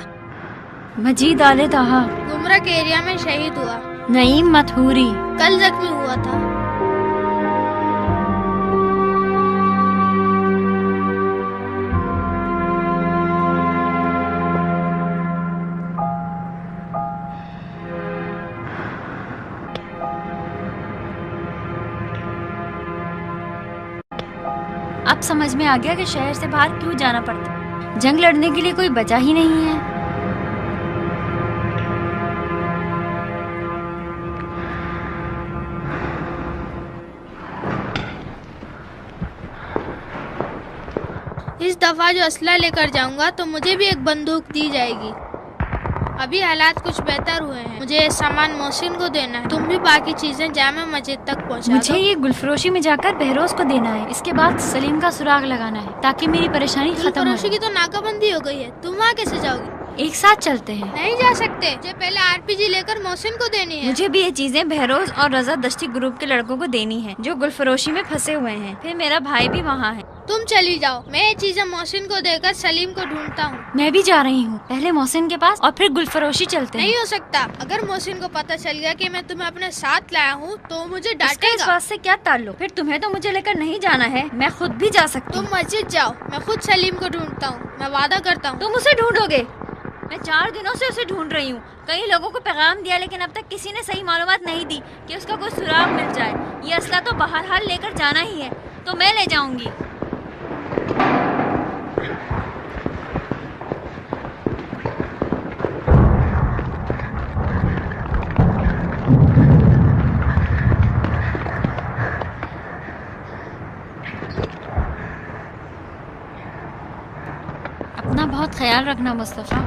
मजीद आले ताहा गुमरा के एरिया में शहीद हुआ। नईम मथूरी कल जख्मी हुआ था। अब समझ में आ गया कि शहर से बाहर क्यों जाना पड़ता। जंग लड़ने के लिए कोई बचा ही नहीं है। इस दफा जो असला लेकर जाऊंगा तो मुझे भी एक बंदूक दी जाएगी। अभी हालात कुछ बेहतर हुए हैं। मुझे ये सामान मोहसिन को देना है। तुम भी बाकी चीजें जामा मस्जिद तक पहुंचा मुझे दो। ये गुलफरोशी में जाकर बहरोज को देना है। इसके बाद सलीम का सुराग लगाना है ताकि मेरी परेशानी खत्म हो गुलफरोशी की जाए। तो नाकाबंदी हो गई है, तुम वहाँ कैसे जाओगी? एक साथ चलते हैं। नहीं जा सकते, मुझे पहले आरपीजी लेकर मोहसिन को देनी है। मुझे भी ये चीजें बहरोज और रजा दश्ती ग्रुप के लड़कों को देनी है जो गुलफरोशी में फंसे हुए हैं। फिर मेरा भाई भी वहाँ है। तुम चली जाओ, मैं ये चीजें मोहसिन को देकर सलीम को ढूंढता हूँ। मैं भी जा रही हूँ, पहले मोहसिन के पास और फिर गुलफरोशी चलते हैं। नहीं हो सकता, अगर मोहसिन को पता चल गया कि मैं तुम्हें अपने साथ लाया हूँ तो मुझे डांटेगा। इस बात से क्या ताल्लुक? फिर तुम्हें तो मुझे लेकर नहीं जाना है, मैं खुद भी जा सकती हूँ। तुम मस्जिद जाओ, मैं खुद सलीम को ढूंढता हूँ, मैं वादा करता हूँ। तुम उसे ढूंढोगे? मैं 4 दिनों से उसे ढूंढ रही हूँ। कई लोगों को पैगाम दिया लेकिन अब तक किसी ने सही मालूमात नहीं दी कि उसका कोई सुराग मिल जाए। ये असला तो बहरहाल लेकर जाना ही है, तो मैं ले जाऊंगी। अपना बहुत ख्याल रखना मुस्तफा।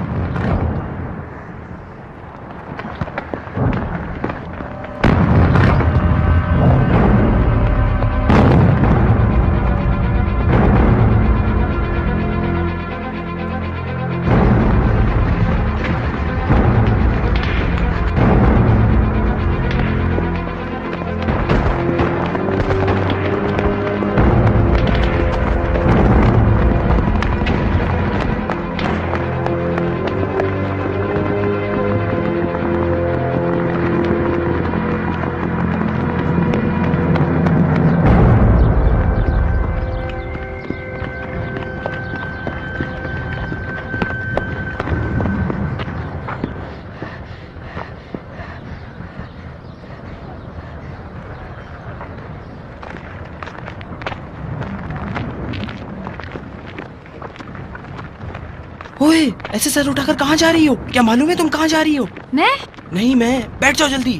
ओए, ऐसे सर उठाकर कहाँ जा रही हो? क्या मालूम है तुम कहाँ जा रही हो? मैं? नहीं मैं। बैठ जाओ जल्दी।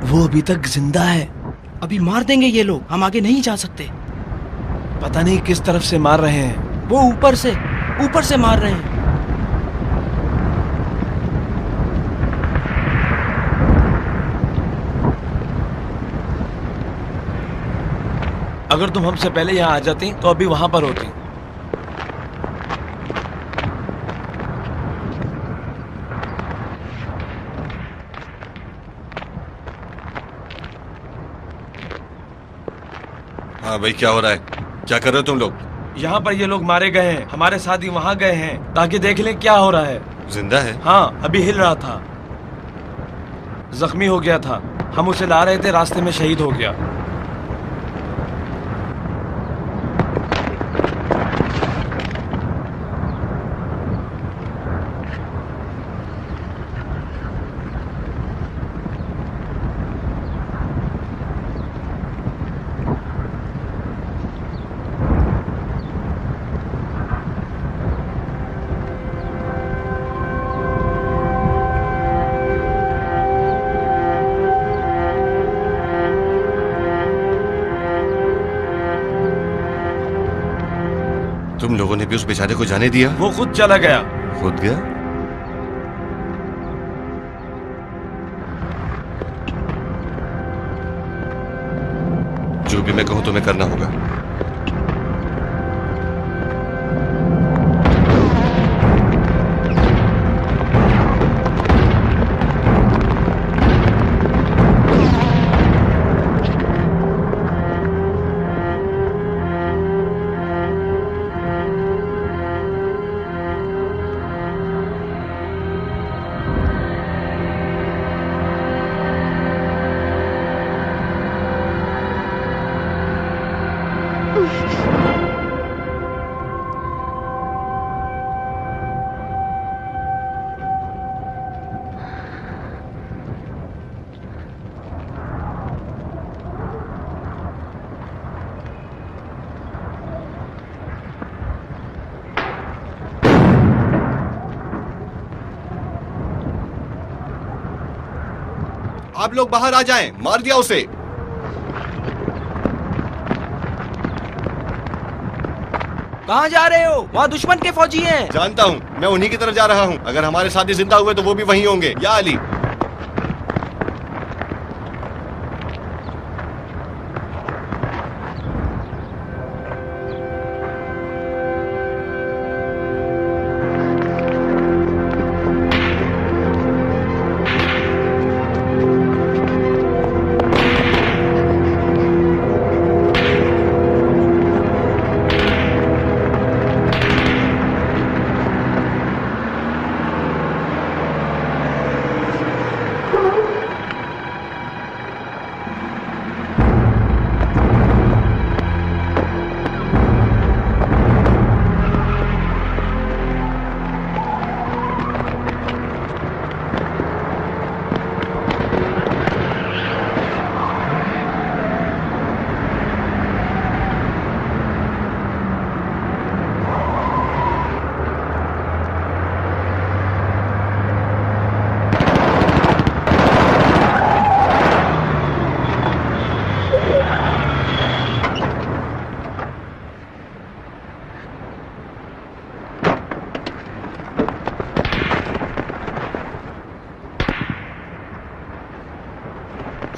वो अभी तक जिंदा है। अभी मार देंगे ये लोग, हम आगे नहीं जा सकते। पता नहीं किस तरफ से मार रहे हैं। वो ऊपर से मार रहे हैं। अगर तुम हमसे पहले यहाँ आ जाती तो अभी वहां पर होती। हाँ भाई, क्या हो रहा है? क्या कर रहे हो तुम लोग? यहाँ पर ये लोग मारे गए हैं, हमारे साथी वहाँ गए हैं ताकि देख लें क्या हो रहा है। जिंदा है? हाँ, अभी हिल रहा था। जख्मी हो गया था, हम उसे ला रहे थे, रास्ते में शहीद हो गया। तुम लोगों ने भी उस बेचारे को जाने दिया? वो खुद चला गया। खुद गया? जो भी मैं कहूं तुम्हें करना होगा। आप लोग बाहर आ जाएं, मार दिया उसे। कहाँ जा रहे हो? वहाँ दुश्मन के फौजी हैं। जानता हूँ, मैं उन्हीं की तरफ जा रहा हूँ। अगर हमारे साथी जिंदा हुए तो वो भी वहीं होंगे। या अली?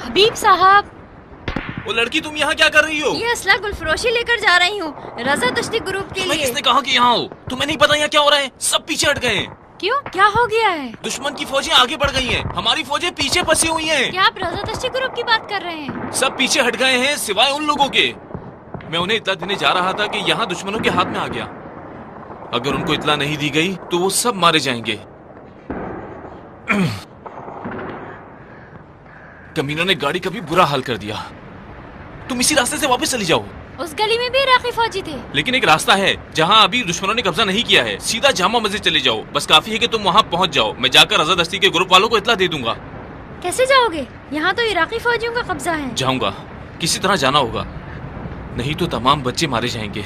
हबीब साहब, वो लड़की तुम यहाँ क्या कर रही हो? ये असला गुलफरोशी लेकर जा रही हूँ रजा दश्ती ग्रुप के लिए। किसने कहा कि यहाँ हो? तुम्हें नहीं पता यहाँ क्या हो रहा है? सब पीछे हट गए हैं। क्यों, क्या हो गया है? दुश्मन की फौजें आगे बढ़ गई हैं, हमारी फौजें पीछे फंसी हुई हैं। क्या आप रजा दश्ती ग्रुप की बात कर रहे हैं? सब पीछे हट गए हैं सिवाय उन लोगों के। मैं उन्हें इत्तला देने जा रहा था कि यहाँ दुश्मनों के हाथ में आ गया। अगर उनको इत्तला नहीं दी गई तो वो सब मारे जाएंगे। कमीनों ने गाड़ी का भी बुरा हाल कर दिया। तुम इसी रास्ते से वापस चली जाओ। उस गली में भी इराकी फौजी थे। लेकिन एक रास्ता है जहाँ अभी दुश्मनों ने कब्जा नहीं किया है। सीधा जामा मस्जिद चले जाओ, बस काफी है कि तुम वहाँ पहुँच जाओ। मैं जाकर रजा दस्ती के ग्रुप वालों को इत्तला दे दूंगा। कैसे जाओगे? यहाँ तो इराकी फौजियों का कब्जा है। जाऊंगा, किसी तरह जाना होगा, नहीं तो तमाम बच्चे मारे जाएंगे।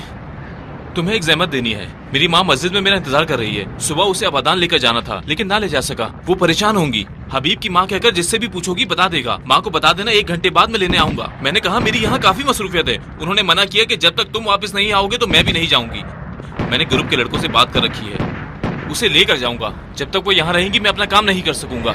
तुम्हें एक ज़हमत देनी है। मेरी माँ मस्जिद में मेरा इंतजार कर रही है। सुबह उसे अबादान लेकर जाना था लेकिन ना ले जा सका। वो परेशान होंगी। हबीब की माँ कहकर जिससे भी पूछोगी बता देगा। माँ को बता देना 1 घंटे बाद मैं लेने आऊंगा। मैंने कहा मेरी यहाँ काफी मसरूफियत है। उन्होंने मना किया कि जब तक तुम वापस नहीं आओगे तो मैं भी नहीं जाऊंगी। मैंने ग्रुप के लड़कों से बात कर रखी है, उसे लेकर जाऊंगा। जब तक वो यहाँ रहेंगी मैं अपना काम नहीं कर सकूंगा।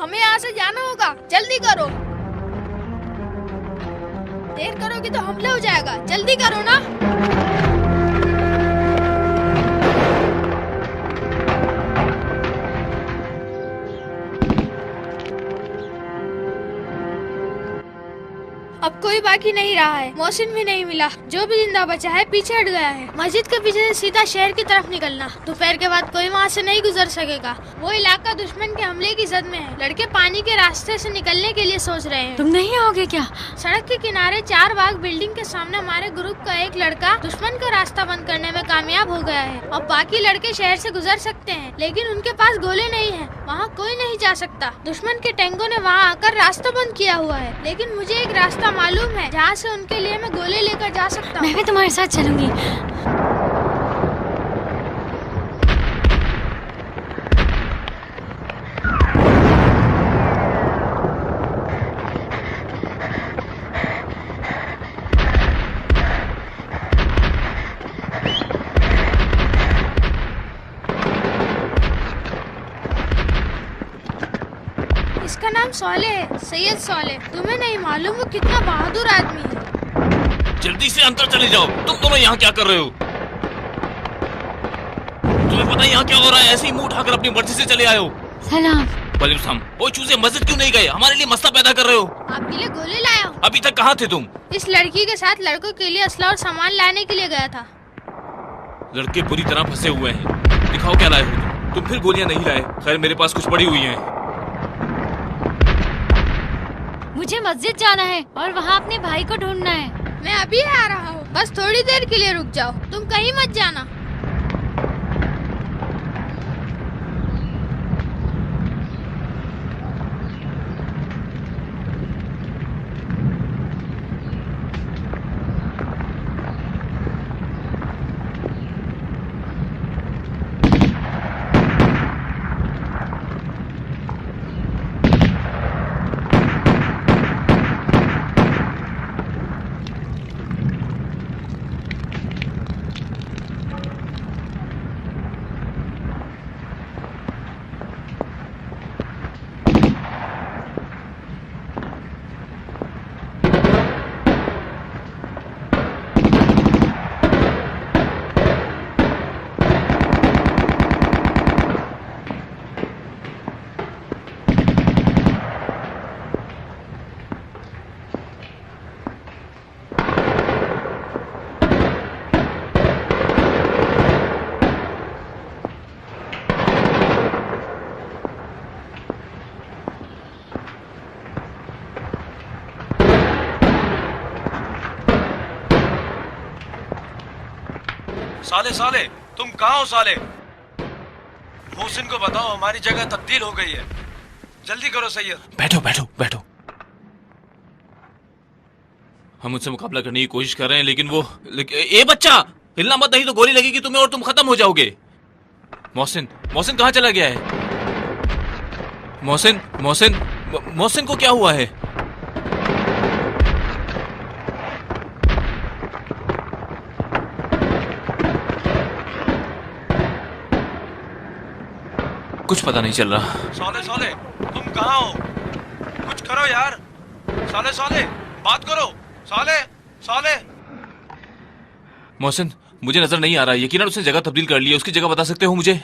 हमें यहाँ से जाना होगा, जल्दी करो। देर करोगे तो हमला हो जाएगा, जल्दी करो ना। अब कोई बाकी नहीं रहा है, मोहसिन भी नहीं मिला। जो भी जिंदा बचा है पीछे हट गया है। मस्जिद के पीछे से सीधा शहर की तरफ निकलना। दोपहर के बाद कोई वहाँ से नहीं गुजर सकेगा। वो इलाका दुश्मन के हमले की जद में है। लड़के पानी के रास्ते से निकलने के लिए सोच रहे हैं। तुम नहीं आओगे क्या? सड़क के किनारे 4 बाग बिल्डिंग के सामने हमारे ग्रुप का एक लड़का दुश्मन का रास्ता बंद करने में कामयाब हो गया है। और बाकी लड़के शहर से गुजर सकते हैं, लेकिन उनके पास गोले नहीं है। वहाँ कोई नहीं जा सकता। दुश्मन के टैंकों ने वहाँ आकर रास्ता बंद किया हुआ है, लेकिन मुझे एक रास्ता मालूम है जहाँ से उनके लिए मैं गोले लेकर जा सकता हूँ। मैं भी तुम्हारे साथ चलूंगी। इसका नाम सोले है, सैयद सोले। तुम्हें नहीं मालूम वो कितना बहादुर आदमी है। जल्दी से अंदर चले जाओ। तुम दोनों यहाँ क्या कर रहे हो? तुम्हें पता है यहाँ क्या हो रहा है? ऐसे ही मुंह उठाकर अपनी मर्जी से चले आए हो। सलाम। वालेकुम। वो चूजे मस्जिद क्यों नहीं गए? हमारे लिए मसला पैदा कर रहे हो। आपके लिए गोले लाया हूँ। अभी तक कहाँ थे तुम? इस लड़की के साथ लड़कों के लिए असला और सामान लाने के लिए गया था। लड़के बुरी तरह फंसे हुए हैं। दिखाओ क्या लाए हो तुम। फिर गोलियाँ नहीं लाए। खैर मेरे पास कुछ पड़ी हुई है। मुझे मस्जिद जाना है और वहाँ अपने भाई को ढूंढना है। मैं अभी आ रहा हूँ, बस थोड़ी देर के लिए रुक जाओ। तुम कहीं मत जाना। साले साले तुम कहाँ हो साले? मोहसिन को बताओ हमारी जगह तब्दील हो गई है। जल्दी करो सैयद। बैठो बैठो बैठो। हम उनसे मुकाबला करने की कोशिश कर रहे हैं, लेकिन वो ए बच्चा हिलना मत, नहीं तो गोली लगेगी तुम्हें और तुम खत्म हो जाओगे। मोहसिन मोहसिन कहाँ चला गया है? मोहसिन मोहसिन मोहसिन को क्या हुआ है? कुछ पता नहीं चल रहा। साले साले तुम कहाँ हो? कुछ करो यार। साले साले बात करो। साले साले। मोहसिन मुझे नजर नहीं आ रहा। यकीनन उसने जगह तब्दील कर ली है। उसकी जगह बता सकते हो मुझे?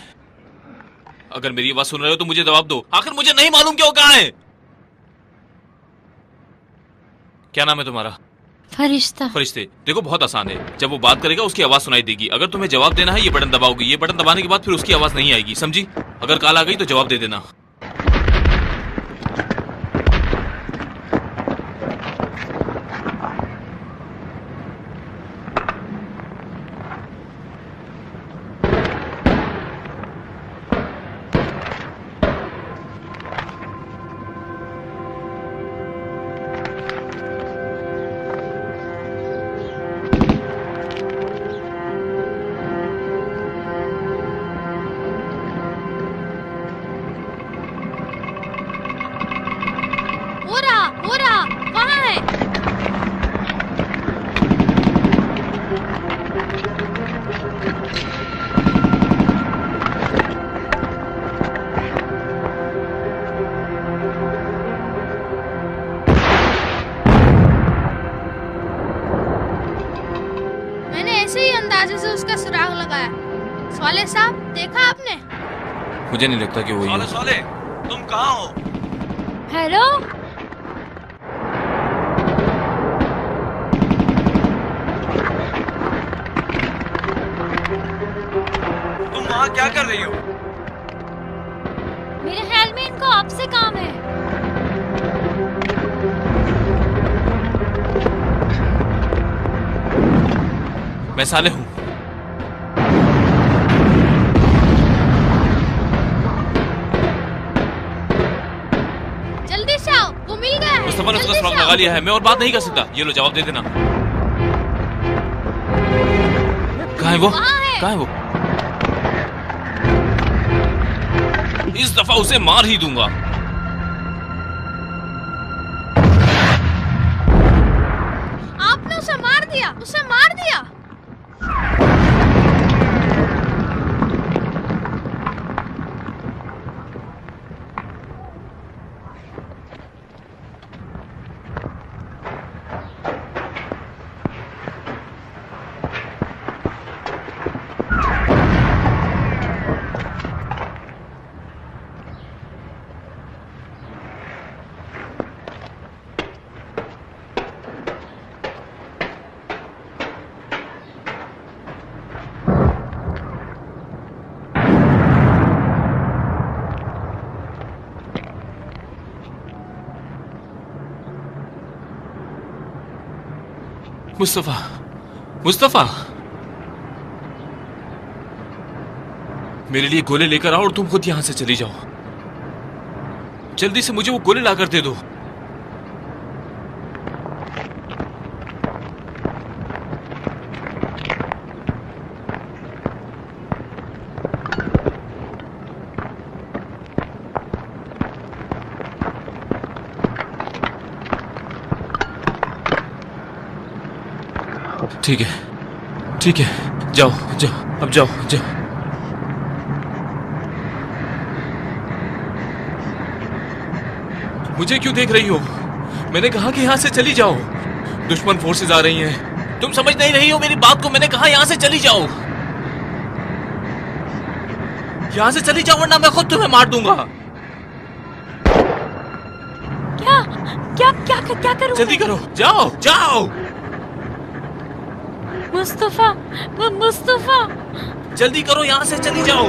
अगर मेरी आवाज सुन रहे हो तो मुझे जवाब दो। आखिर मुझे नहीं मालूम कि वो कहाँ है। क्या नाम है तुम्हारा? फरिश्ता। फरिश्ते। देखो बहुत आसान है। जब वो बात करेगा उसकी आवाज सुनाई देगी। अगर तुम्हें जवाब देना है ये बटन दबाओगी। ये बटन दबाने के बाद फिर उसकी आवाज नहीं आएगी, समझी? अगर कॉल आ गई तो जवाब दे देना। उसका सुराग लगाया। सौले साहब, देखा आपने? मुझे नहीं लगता कि वो ये सोले, तुम कहाँ हो? हेलो, तुम वहाँ क्या कर रही हो? मेरे ख्याल में इनको आपसे काम है। मैं साले हूँ। जल्दी से आओ, वो मिल गया है। मुस्तफा ने उसका जल्दी सुराग से लगा आओ। लिया है, मैं और बात नहीं कर सकता। ये लो, जवाब दे देना। कहाँ है वो? कहाँ है वो? इस दफा उसे मार ही दूंगा। आपने उसे मार दिया, उसे मार दिया। मुस्तफा, मुस्तफा, मेरे लिए गोले लेकर आओ और तुम खुद यहां से चली जाओ। जल्दी से मुझे वो गोले लाकर दे दो। ठीक है, ठीक है, जाओ जाओ, अब जाओ जाओ। मुझे क्यों देख रही हो? मैंने कहा कि यहां से चली जाओ। दुश्मन फोर्सेस आ रही हैं। तुम समझ नहीं रही हो मेरी बात को। मैंने कहा यहां से चली जाओ। यहां से चली जाओ वरना मैं खुद तुम्हें मार दूंगा। क्या क्या क्या क्या करूं? जल्दी करो, जाओ जाओ। मुस्तफा, मुस्तफा, जल्दी करो, यहां से चली जाओ।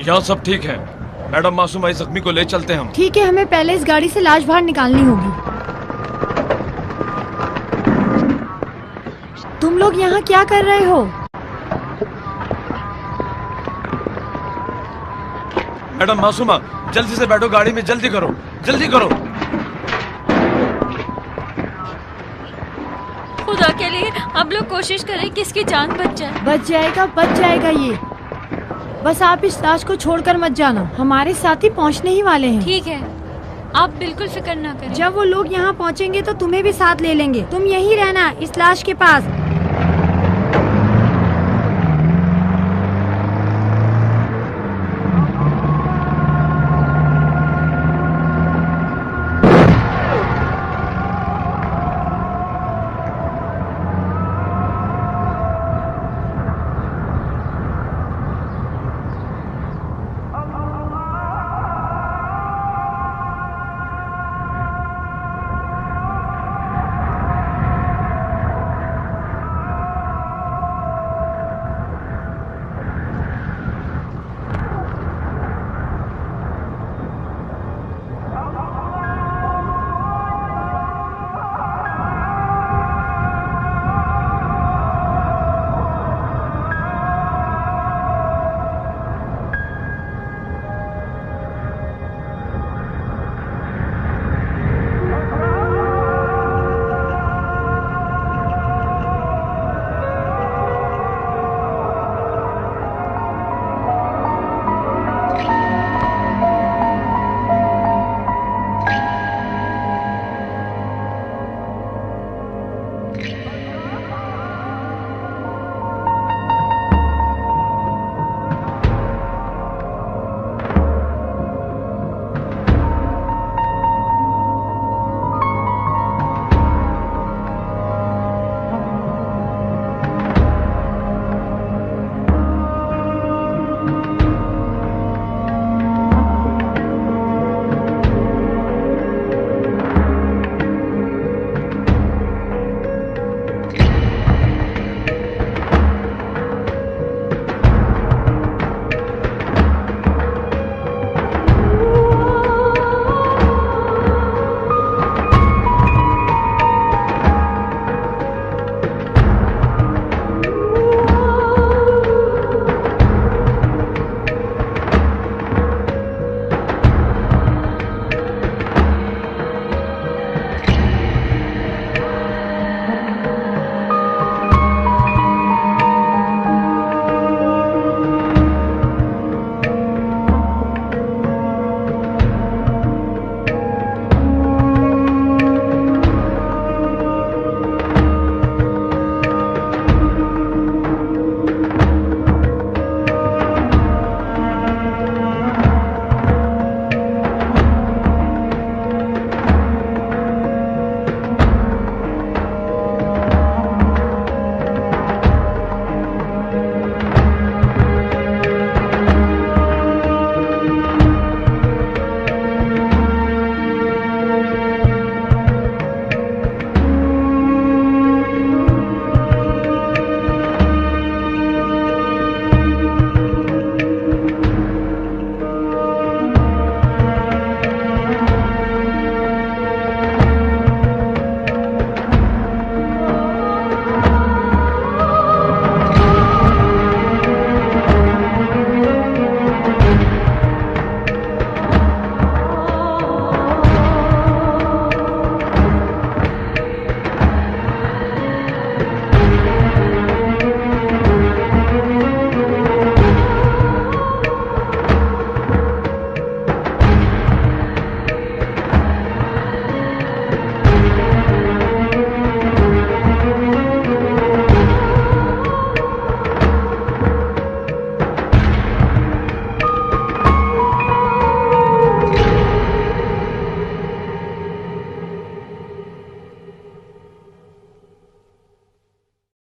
यहाँ सब ठीक है। मैडम मासूम आई जख्मी को ले चलते हैं हम। ठीक है, हमें पहले इस गाड़ी से लाश बाहर निकालनी होगी। तुम लोग यहाँ क्या कर रहे हो? मैडम मासूमा, जल्दी से बैठो गाड़ी में, जल्दी करो, जल्दी करो। खुदा के लिए आप लोग कोशिश करें कि इसकी जान बच जाए। बच जाएगा ये। बस आप इस लाश को छोड़कर मत जाना, हमारे साथी पहुंचने ही वाले हैं। ठीक है, आप बिल्कुल फिक्र ना करें। जब वो लोग यहाँ पहुँचेंगे तो तुम्हें भी साथ ले लेंगे। तुम यहीं रहना इस लाश के पास।